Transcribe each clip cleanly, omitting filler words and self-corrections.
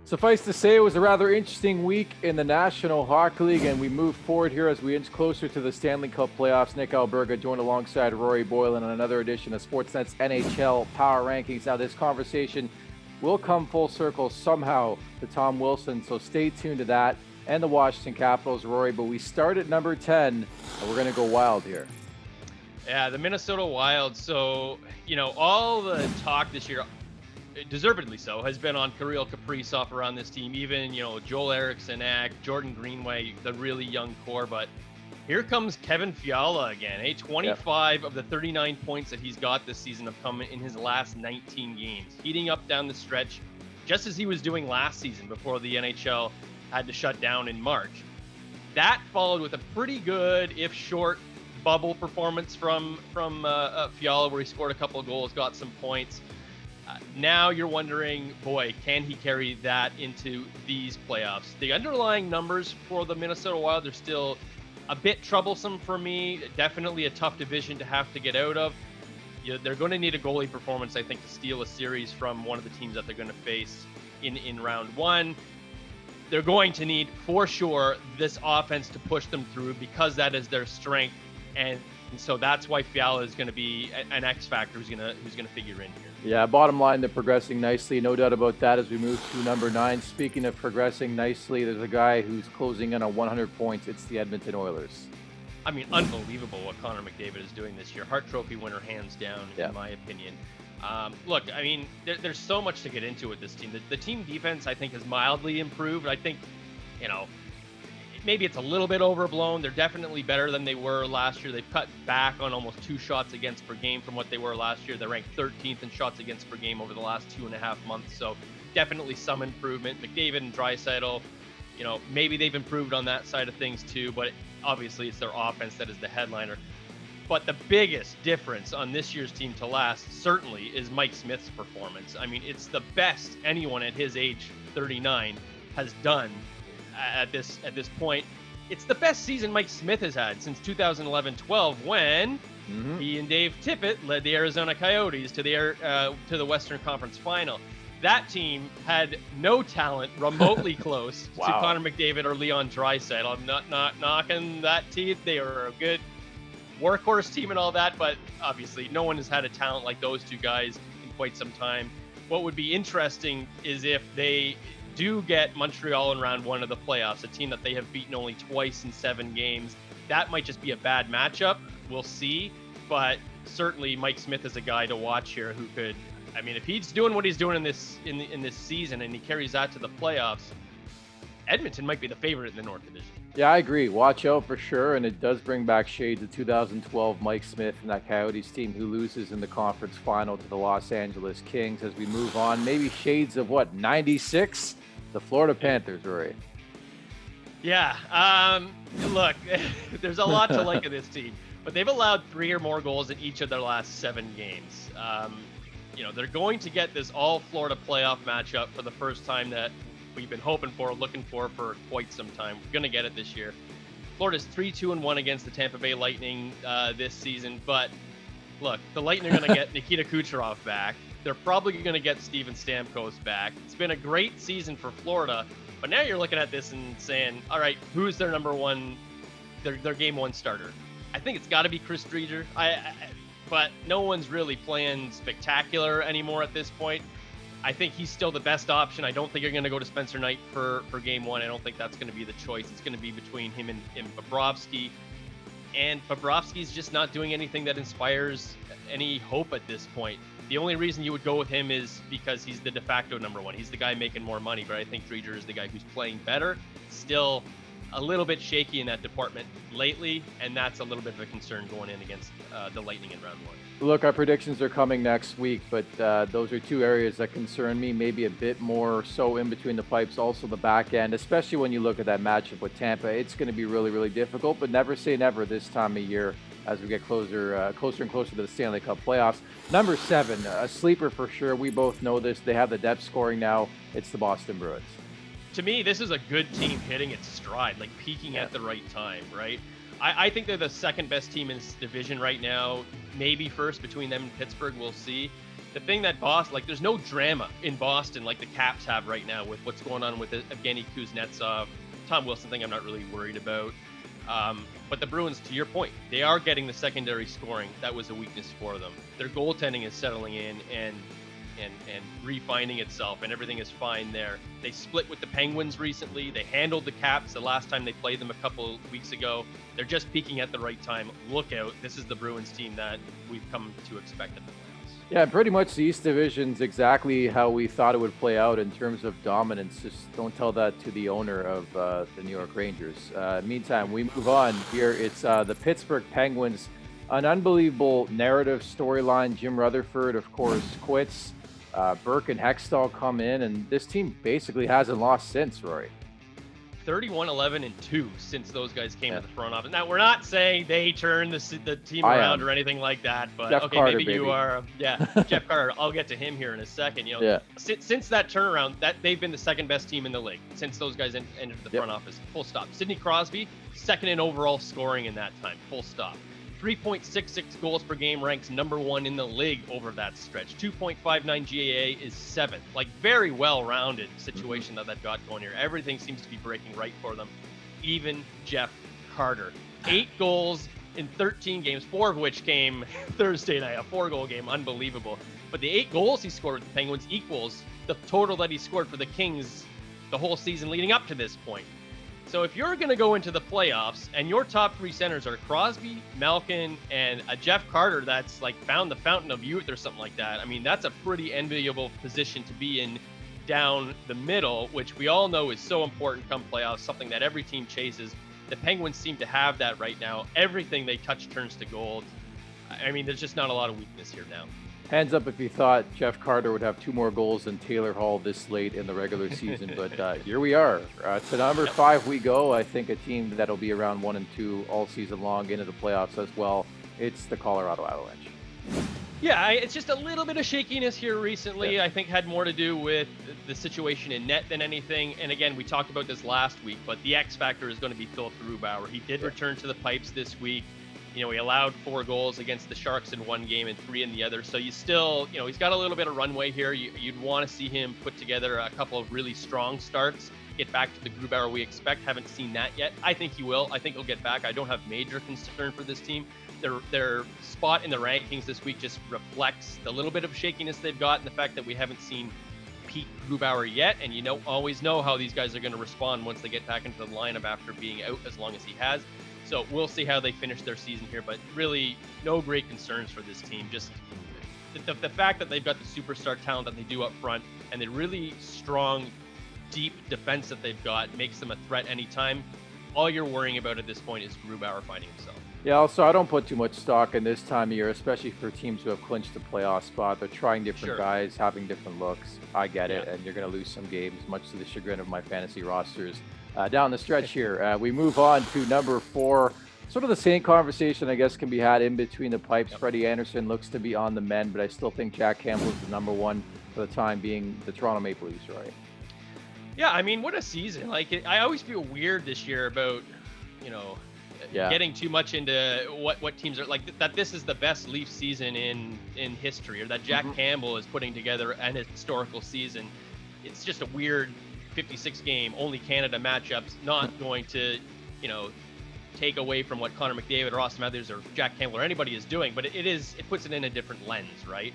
Suffice to say, it was a rather interesting week in the National Hockey League, and we move forward here as we inch closer to the Stanley Cup playoffs. Nick Alberga joined alongside Rory Boylan on another edition of Sportsnet's NHL Power Rankings. Now, this conversation will come full circle somehow to Tom Wilson, so stay tuned to that and the Washington Capitals, Rory. But we start at number 10, and we're going to go wild here. Yeah, the Minnesota Wild. So, all the talk this year, deservedly so, has been on Kirill Kaprizov around this team. Even, Joel Eriksson, Jordan Greenway, the really young core. But here comes Kevin Fiala again. 25 of the 39 points that he's got this season have come in his last 19 games. Heating up down the stretch, just as he was doing last season before the NHL had to shut down in March. That followed with a pretty good, if short, bubble performance from Fiala, where he scored a couple of goals, got some points. Now you're wondering, boy, can he carry that into these playoffs? The underlying numbers for the Minnesota Wild are still a bit troublesome for me. Definitely a tough division to have to get out of. They're going to need a goalie performance, I think, to steal a series from one of the teams that they're going to face in round one. They're going to need, for sure, this offense to push them through, because that is their strength. And so that's why Fiala is going to be an X factor who's going to figure in here. Yeah, bottom line, they're progressing nicely. No doubt about that as we move to number 9. Speaking of progressing nicely, there's a guy who's closing in on 100 points. It's the Edmonton Oilers. I mean, unbelievable what Connor McDavid is doing this year. Hart Trophy winner, hands down, in my opinion. Look, I mean, there's so much to get into with this team. The team defense, I think, has mildly improved. I think, maybe it's a little bit overblown. They're definitely better than they were last year. They've cut back on almost 2 shots against per game from what they were last year. They're ranked 13th in shots against per game over the last 2.5 months. So definitely some improvement. McDavid and Draisaitl, maybe they've improved on that side of things too, but obviously it's their offense that is the headliner. But the biggest difference on this year's team to last certainly is Mike Smith's performance. I mean, it's the best anyone at his age, 39, has done at this point. It's the best season Mike Smith has had since 2011-12, when he and Dave Tippett led the Arizona Coyotes to the Western Conference Final. That team had no talent remotely close to Connor McDavid or Leon Draisaitl. I'm not knocking that team. They are a good workhorse team and all that, but obviously no one has had a talent like those two guys in quite some time. What would be interesting is if they do get Montreal in round 1 of the playoffs, a team that they have beaten only twice in 7 games. That might just be a bad matchup. We'll see. But certainly Mike Smith is a guy to watch here who could, I mean, if he's doing what he's doing in this season and he carries that to the playoffs, Edmonton might be the favorite in the North Division. Yeah, I agree. Watch out for sure. And it does bring back shades of 2012 Mike Smith and that Coyotes team who loses in the conference final to the Los Angeles Kings. As we move on, maybe shades of 96? The Florida Panthers, Rory. Yeah. Look, there's a lot to like in this team, but they've allowed 3 or more goals in each of their last 7 games. They're going to get this all Florida playoff matchup for the first time that we've been looking for quite some time. We're going to get it this year. Florida's 3-2-1 against the Tampa Bay Lightning this season, but look, the Lightning are going to get Nikita Kucherov back. They're probably going to get Steven Stamkos back. It's been a great season for Florida, but now you're looking at this and saying, all right, who's their number one, their game 1 starter? I think it's got to be Chris Driedger. But no one's really playing spectacular anymore at this point. I think he's still the best option. I don't think you're going to go to Spencer Knight for game 1. I don't think that's going to be the choice. It's going to be between him and Bobrovsky. And Bobrovsky's just not doing anything that inspires any hope at this point. The only reason you would go with him is because he's the de facto number 1. He's the guy making more money, but I think Driedger is the guy who's playing better. Still a little bit shaky in that department lately, and that's a little bit of a concern going in against the Lightning in round 1. Look, our predictions are coming next week, but those are 2 areas that concern me, maybe a bit more so in between the pipes, also the back end, especially when you look at that matchup with Tampa. It's going to be really, really difficult, but never say never this time of year as we get closer and closer to the Stanley Cup playoffs. Number 7, a sleeper for sure. We both know this. They have the depth scoring now. It's the Boston Bruins. To me, this is a good team hitting its stride, like peaking at the right time, right? I think they're the second best team in this division right now. Maybe first between them and Pittsburgh. We'll see. The thing that Boston, like, there's no drama in Boston like the Caps have right now with what's going on with Evgeny Kuznetsov. Tom Wilson thing I'm not really worried about. But the Bruins, to your point, they are getting the secondary scoring. That was a weakness for them. Their goaltending is settling in and refining itself, and everything is fine there. They split with the Penguins recently. They handled the Caps the last time they played them a couple weeks ago. They're just peaking at the right time. Look out. This is the Bruins team that we've come to expect at the playoffs. Yeah, pretty much the East Division's exactly how we thought it would play out in terms of dominance. Just don't tell that to the owner of the New York Rangers. Meantime, we move on here. It's the Pittsburgh Penguins. An unbelievable narrative storyline. Jim Rutherford, of course, quits. Burke and Hextall come in, and this team basically hasn't lost since, Rory. 31-11-2 since those guys came to the front office. Now, we're not saying they turned the team around or anything like that, but Jeff okay, Carter, maybe you baby. are. Yeah, Jeff Carter. I'll get to him here in a second. Since that turnaround, that they've been the second best team in the league since those guys entered the front office. Full stop. Sidney Crosby, second in overall scoring in that time. Full stop. 3.66 goals per game ranks number 1 in the league over that stretch. 2.59 GAA is 7th. Like, very well-rounded situation that they've got going here. Everything seems to be breaking right for them. Even Jeff Carter. 8 goals in 13 games, 4 of which came Thursday night. A 4-goal game. Unbelievable. But the 8 goals he scored with the Penguins equals the total that he scored for the Kings the whole season leading up to this point. So if you're going to go into the playoffs and your top 3 centers are Crosby, Malkin, and a Jeff Carter that's like found the fountain of youth or something like that, I mean, that's a pretty enviable position to be in down the middle, which we all know is so important come playoffs, something that every team chases. The Penguins seem to have that right now. Everything they touch turns to gold. I mean, there's just not a lot of weakness here now. Hands up if you thought Jeff Carter would have 2 more goals than Taylor Hall this late in the regular season, but here we are. To number 5 we go. I think a team that'll be around 1 and 2 all season long into the playoffs as well. It's the Colorado Avalanche. Yeah, it's just a little bit of shakiness here recently. Yeah. I think had more to do with the situation in net than anything. And again, we talked about this last week, but the X factor is going to be Philip Grubauer. He did return to the pipes this week. He allowed 4 goals against the Sharks in one game and 3 in the other. So you still, he's got a little bit of runway here. You'd want to see him put together a couple of really strong starts, get back to the Grubauer we expect. Haven't seen that yet. I think he will. I think he'll get back. I don't have major concern for this team. Their spot in the rankings this week just reflects the little bit of shakiness they've got and the fact that we haven't seen Pete Grubauer yet. And always know how these guys are going to respond once they get back into the lineup after being out as long as he has. So we'll see how they finish their season here, but really no great concerns for this team. Just the fact that they've got the superstar talent that they do up front and the really strong, deep defense that they've got makes them a threat anytime. All you're worrying about at this point is Grubauer finding himself. Yeah, also, I don't put too much stock in this time of year, especially for teams who have clinched a playoff spot. They're trying different guys, having different looks. I get it, and you're going to lose some games, much to the chagrin of my fantasy rosters. Down the stretch here, we move on to number 4. Sort of the same conversation, I guess, can be had in between the pipes. Freddie Anderson looks to be on the mend, but I still think Jack Campbell is the number 1 for the time being, the Toronto Maple Leafs, right? Yeah, I mean, what a season. I always feel weird this year about, getting too much into what teams are like, that this is the best Leaf season in history, or that Jack Campbell is putting together an historical season. It's just a weird 56 game only Canada matchups, not going to take away from what Connor McDavid or Austin Matthews or Jack Campbell or anybody is doing, but it puts it in a different lens, right?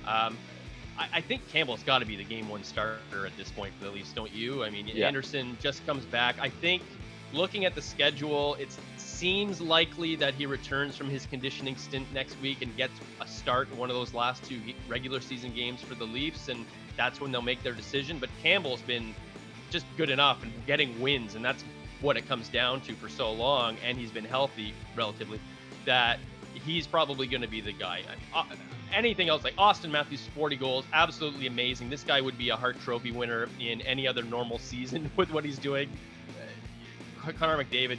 I think Campbell's got to be the game 1 starter at this point for the Leafs, don't you? I mean, Anderson just comes back. I think looking at the schedule, it seems likely that he returns from his conditioning stint next week and gets a start in one of those last 2 regular season games for the Leafs, and that's when they'll make their decision. But Campbell's been just good enough and getting wins, and that's what it comes down to for so long, and he's been healthy relatively, that he's probably going to be the guy. Anything else, like Austin Matthews, 40 goals, absolutely amazing. This guy would be a Hart Trophy winner in any other normal season with what he's doing. Connor McDavid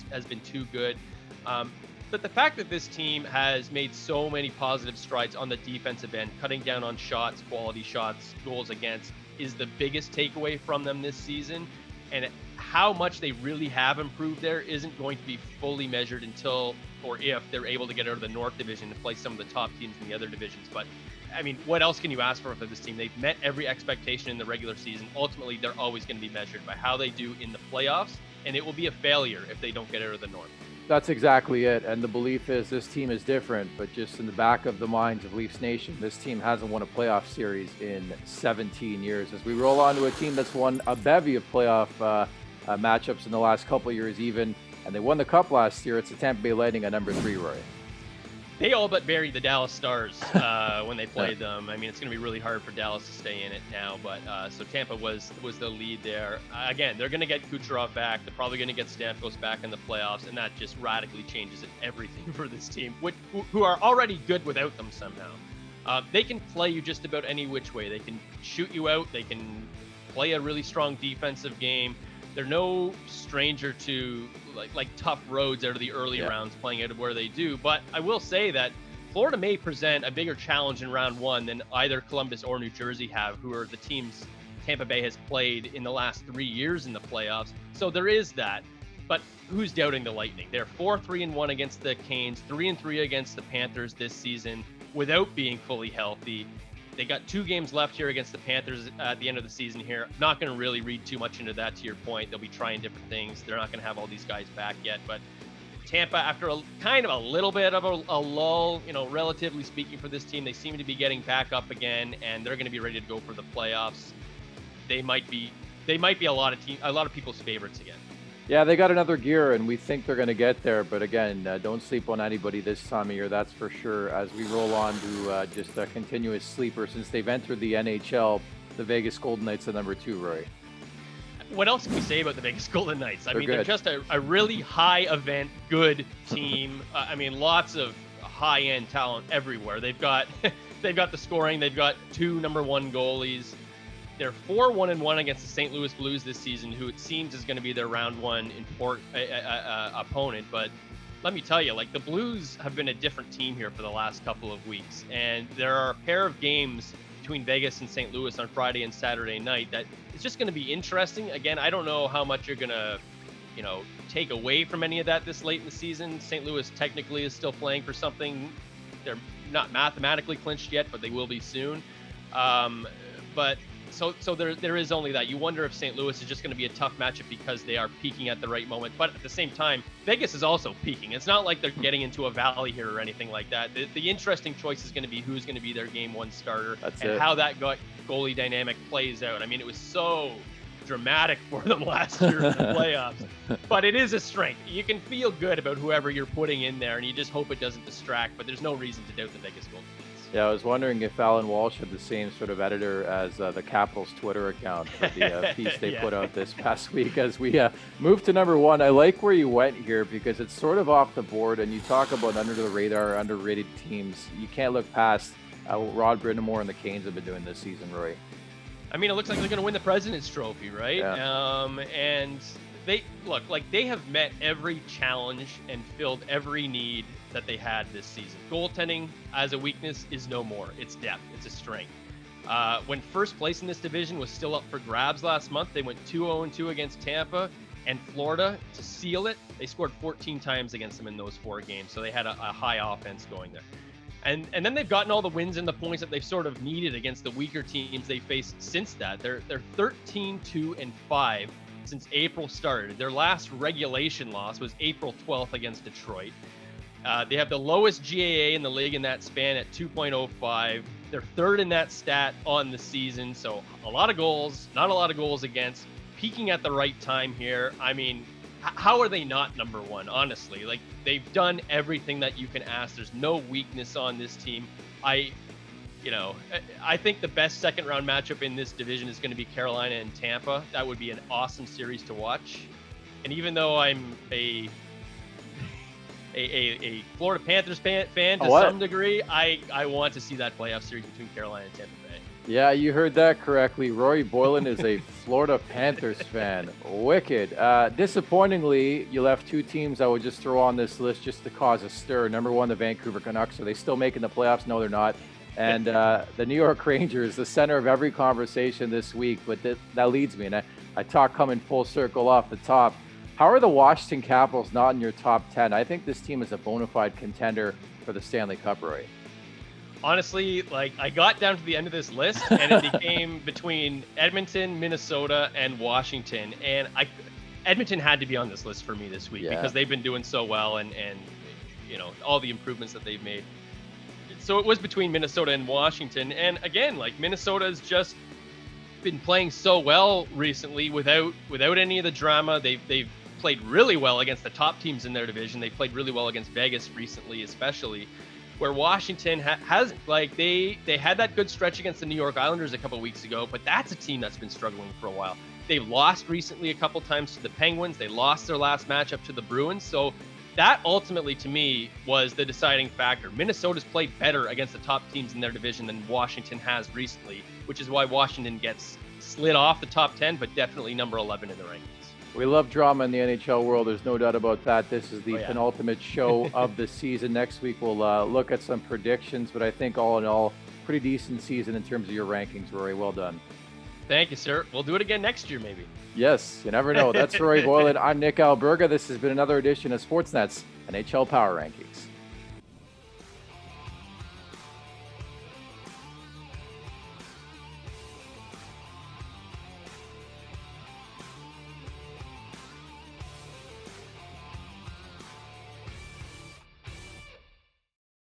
has been too good. But the fact that this team has made so many positive strides on the defensive end, cutting down on shots, quality shots, goals against, is the biggest takeaway from them this season. And how much they really have improved there isn't going to be fully measured until or if they're able to get out of the North Division and play some of the top teams in the other divisions. But I mean, what else can you ask for this team? They've met every expectation in the regular season. Ultimately, they're always going to be measured by how they do in the playoffs, and it will be a failure if they don't get out of the North. That's exactly it. And the belief is this team is different, but just in the back of the minds of Leafs Nation, this team hasn't won a playoff series in 17 years. As we roll on to a team that's won a bevy of playoff matchups in the last couple of years even, and they won the Cup last year. It's the Tampa Bay Lightning at number 3, Roy. They all but buried the Dallas Stars when they played them. I mean, it's going to be really hard for Dallas to stay in it now. But so Tampa was the lead there. Again, they're going to get Kucherov back. They're probably going to get Stamkos back in the playoffs, and that just radically changes everything for this team, who are already good without them somehow. They can play you just about any which way. They can shoot you out. They can play a really strong defensive game. They're no stranger to like tough roads out of the early rounds, playing out of where they do. But I will say that Florida may present a bigger challenge in round one than either Columbus or New Jersey have, who are the teams Tampa Bay has played in the last 3 years in the playoffs. So there is that. But who's doubting the Lightning? They're 4-3-1 against the Canes, 3-3 against the Panthers this season without being fully healthy. They got 2 games left here against the Panthers at the end of the season here. Not going to really read too much into that, to your point. They'll be trying different things. They're not going to have all these guys back yet. But Tampa, after a kind of a little bit of a lull, relatively speaking for this team, they seem to be getting back up again, and they're going to be ready to go for the playoffs. They might be a lot of people's favorites again. Yeah, they got another gear, and we think they're going to get there. But again, don't sleep on anybody this time of year, that's for sure. As we roll on to just a continuous sleeper since they've entered the NHL, the Vegas Golden Knights at number 2, Roy. What else can we say about the Vegas Golden Knights? I mean, good. They're just a really high event, good team. I mean, lots of high-end talent everywhere. They've got the scoring. They've got 2 number 1 goalies. They're 4-1-1 against the St. Louis Blues this season, who it seems is going to be their round 1 opponent. But let me tell you, the Blues have been a different team here for the last couple of weeks. And there are a pair of games between Vegas and St. Louis on Friday and Saturday night that it's just going to be interesting. Again, I don't know how much you're going to, take away from any of that this late in the season. St. Louis technically is still playing for something. They're not mathematically clinched yet, but they will be soon. So there is only that. You wonder if St. Louis is just going to be a tough matchup because they are peaking at the right moment. But at the same time, Vegas is also peaking. It's not like they're getting into a valley here or anything like that. The interesting choice is going to be who's going to be their game 1 starter how that goalie dynamic plays out. I mean, it was so dramatic for them last year in the playoffs, but it is a strength. You can feel good about whoever you're putting in there, and you just hope it doesn't distract, but there's no reason to doubt the Vegas Golden Knights. Yeah, I was wondering if Alan Walsh had the same sort of editor as the Capitals Twitter account for the piece they put out this past week. As we move to number 1, I like where you went here because it's sort of off the board, and you talk about under the radar, underrated teams. You can't look past what Rod Brind'Amour and the Canes have been doing this season, Roy. I mean, it looks like they're going to win the President's Trophy, right? Yeah. And they look like they have met every challenge and filled every need that they had this season. Goaltending as a weakness is no more. It's depth. It's a strength. When first place in this division was still up for grabs last month, they went 2-0-2 against Tampa and Florida to seal it. They scored 14 times against them in those 4 games, so they had a high offense going there. And then they've gotten all the wins and the points that they've sort of needed against the weaker teams they faced since that. They're 13-2-5 since April started. Their last regulation loss was April 12th against Detroit. They have the lowest GAA in the league in that span at 2.05. They're 3rd in that stat on the season. So a lot of goals, not a lot of goals against, peaking at the right time here. I mean, how are they not number 1, honestly? They've done everything that you can ask. There's no weakness on this team. I think the best second round matchup in this division is going to be Carolina and Tampa. That would be an awesome series to watch. And even though I'm a Florida Panthers fan to some degree, I want to see that playoff series between Carolina and Tampa Bay. Yeah, you heard that correctly. Rory Boylan is a Florida Panthers fan. Wicked. Disappointingly, you left 2 teams I would just throw on this list just to cause a stir. Number 1, the Vancouver Canucks. Are they still making the playoffs? No, they're not. And the New York Rangers, the center of every conversation this week. But that leads me, and I talk coming full circle off the top. How are the Washington Capitals not in your top 10? I think this team is a bona fide contender for the Stanley Cup, Roy. Honestly, like, I got down to the end of this list, and it became between Edmonton, Minnesota, and Washington. And Edmonton had to be on this list for me this week because they've been doing so well, and you know, all the improvements that they've made. So it was between Minnesota and Washington. And again, like, Minnesota's just been playing so well recently without any of the drama. They've played really well against the top teams in their division. They played really well against Vegas recently, especially. Where Washington has, like, they had that good stretch against the New York Islanders a couple weeks ago, but that's a team that's been struggling for a while. They've lost recently a couple times to the Penguins. They lost their last matchup to the Bruins. So that ultimately, to me, was the deciding factor. Minnesota's played better against the top teams in their division than Washington has recently, which is why Washington gets slid off the top 10, but definitely number 11 in the rankings. We love drama in the NHL world. There's no doubt about that. This is the penultimate show of the season. Next week, we'll look at some predictions, but I think all in all, pretty decent season in terms of your rankings, Rory. Well done. Thank you, sir. We'll do it again next year, maybe. Yes, you never know. That's Rory Boylan. I'm Nick Alberga. This has been another edition of Sportsnet's NHL Power Rankings.